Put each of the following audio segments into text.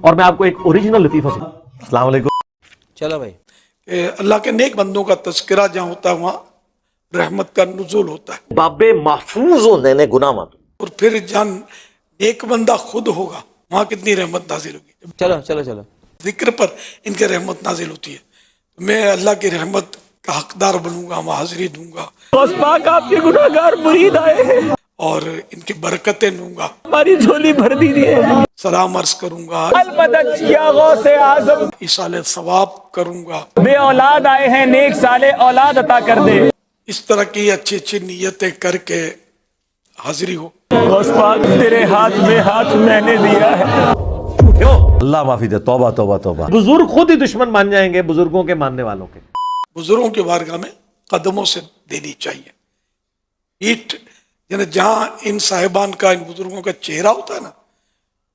اور میں آپ کو ایک اوریجنل لطیفہ سنا. السلام علیکم. چلو بھائی. کہ اللہ کے نیک بندوں کا تذکرہ جہاں ہوتا ہے وہاں رحمت کا نزول ہوتا ہے. بابے محفوظ ہوندے نے گناہ مت. اور پھر جہاں نیک بندہ خود ہوگا وہاں کتنی رحمت نازل ہوگی. چلو چلو چلو. ذکر پر ان کے رحمت نازل ہوتی ہے. میں اللہ کی رحمت کا حقدار بنوں گا, وہاں حاضری دوں گا پاک آپ کے گناہگار مرید آئے ہیں, اور ان کی برکتیں لوں گا, ہماری جھولی بھر دیجیے. سلام عرض کروں گا, المدد یا غوث اعظم, ایصال ثواب کروں گا. بے اولاد آئے ہیں, نیک صالح اولاد عطا کر دے. اس طرح کی اچھی اچھی نیتیں کر کے حاضری ہو. غوث پاک تیرے ہاتھ میں ہاتھ میں نے دیا ہے. اللہ معافی دے. توبہ توبہ توبہ. بزرگ خود ہی دشمن مان جائیں گے بزرگوں کے ماننے والوں کے. بزرگوں کے بارگاہ میں قدموں سے دینی چاہیے. پیٹھ یعنی جہاں ان صاحبان کا, ان بزرگوں کا چہرہ ہوتا ہے نا,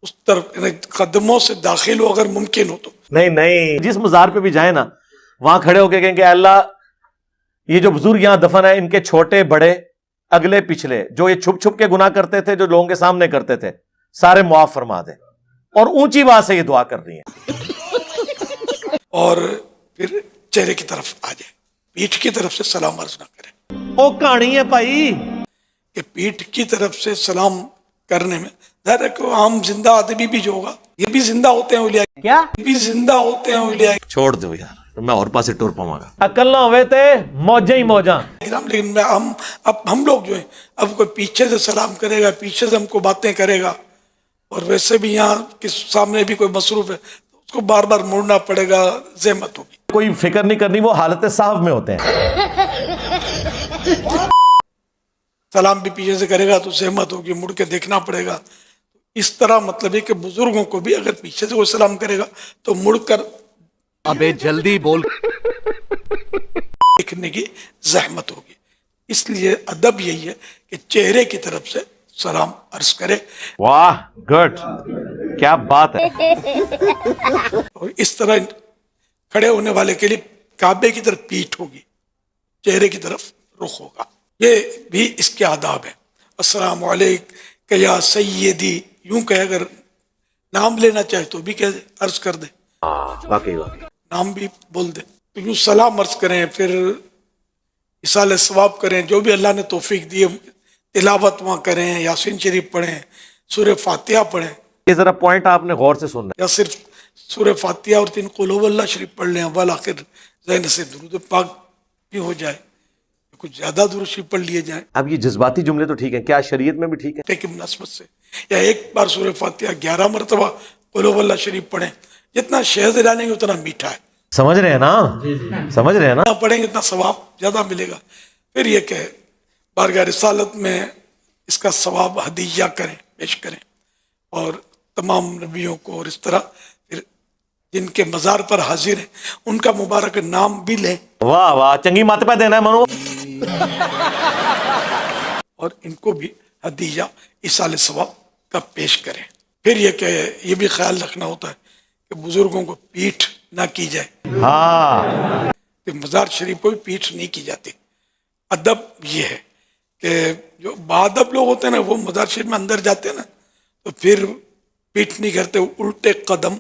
اس طرف یعنی قدموں سے داخل ہو اگر ممکن ہو تو. نہیں, جس مزار پہ بھی جائیں نا وہاں کھڑے ہو کے کہیں کہ اللہ یہ جو بزرگ یہاں دفن ہے ان کے چھوٹے بڑے اگلے پچھلے جو یہ چھپ چھپ کے گناہ کرتے تھے, جو لوگوں کے سامنے کرتے تھے, سارے معاف فرما دے. اور اونچی بات سے یہ دعا کر رہی ہیں. اور پھر چہرے کی طرف آ جائے, پیٹھ کی طرف سے سلام عرض نہ کرے. او کہانی ہے بھائی کہ پیٹھ کی طرف سے سلام کرنے میں ظاہر ہے کہ عام زندہ آدمی بھی جو ہوگا, یہ بھی زندہ ہوتے ہیں اولیاء, کیا یہ بھی زندہ ہوتے ہیں اولیاء چھوڑ دو یار, میں اور پاسے ٹور پاؤں گا. عقل نہ ہوئے تے موجیں ہی موجاں. لیکن ہم لوگ جو ہیں اب کوئی پیچھے سے سلام کرے گا, پیچھے سے ہم کو باتیں کرے گا, اور ویسے بھی یہاں کے سامنے بھی کوئی مصروف ہے تو اس کو بار بار مڑنا پڑے گا, زحمت ہوگی. کوئی فکر نہیں کرنی, وہ حالت صاحب میں ہوتے ہیں. سلام بھی پیچھے سے کرے گا تو زحمت ہوگی, مڑ کے دیکھنا پڑے گا. اس طرح مطلب ہے کہ بزرگوں کو بھی اگر پیچھے سے کوئی سلام کرے گا تو مڑ کر ابے جلدی بول. دیکھنے کی زحمت ہوگی. اس لیے ادب یہی ہے کہ چہرے کی طرف سے سلام عرض کرے. واہ گڈ, کیا بات ہے. اور اس طرح کھڑے ہونے والے کے لیے کعبے کی طرف پیٹھ ہوگی, چہرے کی طرف رخ ہوگا. یہ بھی اس کے آداب ہیں. السلام علیکم یا سیدی, یوں کہ اگر نام لینا چاہے تو بھی کہہ دے, عرض کر دے, واقعی نام بھی بول دے. تو یوں سلام عرض کریں, پھر ایصال ثواب کریں, جو بھی اللہ نے توفیق دی تلاوت وہاں کریں, یاسین شریف پڑھیں, سورہ فاتحہ پڑھیں, یہ ذرا پوائنٹ آپ نے غور سے سننا ہے. یا صرف سورہ فاتحہ اور 3 قل هو اللہ شریف پڑھ لیں, اول آخر ذہن سے درود پاک بھی ہو جائے, کچھ زیادہ درود شریف پڑھ لیے جائیں. اب یہ جذباتی جملے تو ٹھیک ہیں, کیا شریعت میں بھی ٹھیک ہے؟ کی مناسبت سے, یا ایک بار سورہ فاتحہ 11 مرتبہ قل هو اللہ شریف پڑھیں. جتنا شہد ڈالیں گے اتنا میٹھا ہے, سمجھ رہے ہیں نا, سمجھ رہے ہیں نا. پڑھیں گے اتنا ثواب زیادہ ملے گا. پھر یہ کہ بارگاہ رسالت میں اس کا ثواب ہدیہ کریں, پیش کریں, اور تمام نبیوں کو, اور اس طرح پھر جن کے مزار پر حاضر ہیں ان کا مبارک نام بھی لیں. واہ واہ, چنگی مت پہ دینا ہے منو. اور ان کو بھی ہدیہ ایصال ثواب کا پیش کریں. پھر یہ کہ یہ بھی خیال رکھنا ہوتا ہے کہ بزرگوں کو پیٹھ نہ کی جائے. ہاں, کہ مزار شریف کو بھی پیٹھ نہیں کی جاتی. ادب یہ ہے کہ جو باادب لوگ ہوتے ہیں نا, وہ مزار شریف میں اندر جاتے ہیں نا تو پھر پیٹھ نہیں کرتے, الٹے قدم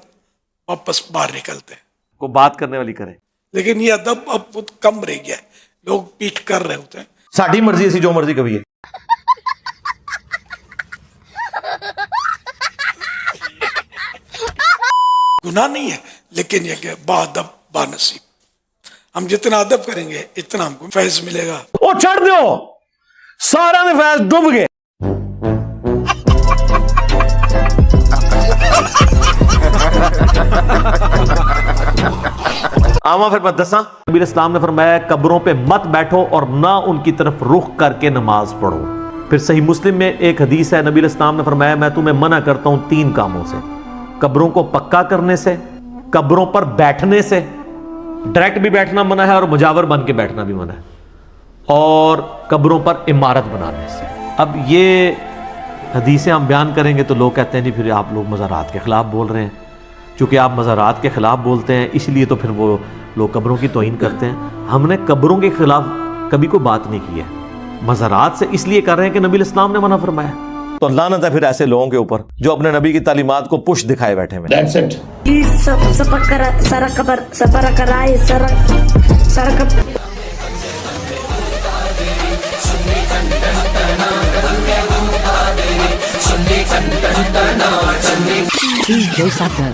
واپس باہر نکلتے ہیں. کو بات کرنے والی کرے. لیکن یہ ادب اب بہت کم رہ گیا ہے, لوگ پیٹھ کر رہے ہوتے ہیں. ساڈی مرضی اسی جو مرضی کبھی ہے. گناہ نہیں ہے, لیکن یہ کہ باادب با نصیب. ہم جتنا ادب کریں گے اتنا ہم کو فیض ملے گا. وہ چھڑ دو, سارا نے فیض ڈوب گئے. آما پھر میں دساں, نبی اسلام نے فرمایا قبروں پہ مت بیٹھو اور نہ ان کی طرف رخ کر کے نماز پڑھو. پھر صحیح مسلم میں ایک حدیث ہے, نبی اسلام نے فرمایا میں تمہیں منع کرتا ہوں 3 کاموں سے, قبروں کو پکا کرنے سے, قبروں پر بیٹھنے سے, ڈائریکٹ بھی بیٹھنا منع ہے اور مجاور بن کے بیٹھنا بھی منع ہے, اور قبروں پر عمارت بنانے سے. اب یہ حدیثیں ہم بیان کریں گے تو لوگ کہتے ہیں نہیں پھر آپ لوگ مزارات کے خلاف بول رہے ہیں. چونکہ آپ مزارات کے خلاف بولتے ہیں اس لیے تو پھر وہ لوگ قبروں کی توہین کرتے ہیں. ہم نے قبروں کے خلاف کبھی کوئی بات نہیں کی ہے, مزارات سے اس لیے کر رہے ہیں کہ نبی اسلام نے منع فرمایا. تو لعنت ہے پھر ایسے لوگوں کے اوپر جو اپنے نبی کی تعلیمات کو پش دکھائے بیٹھے ہیں. That's it. DJ Sabda.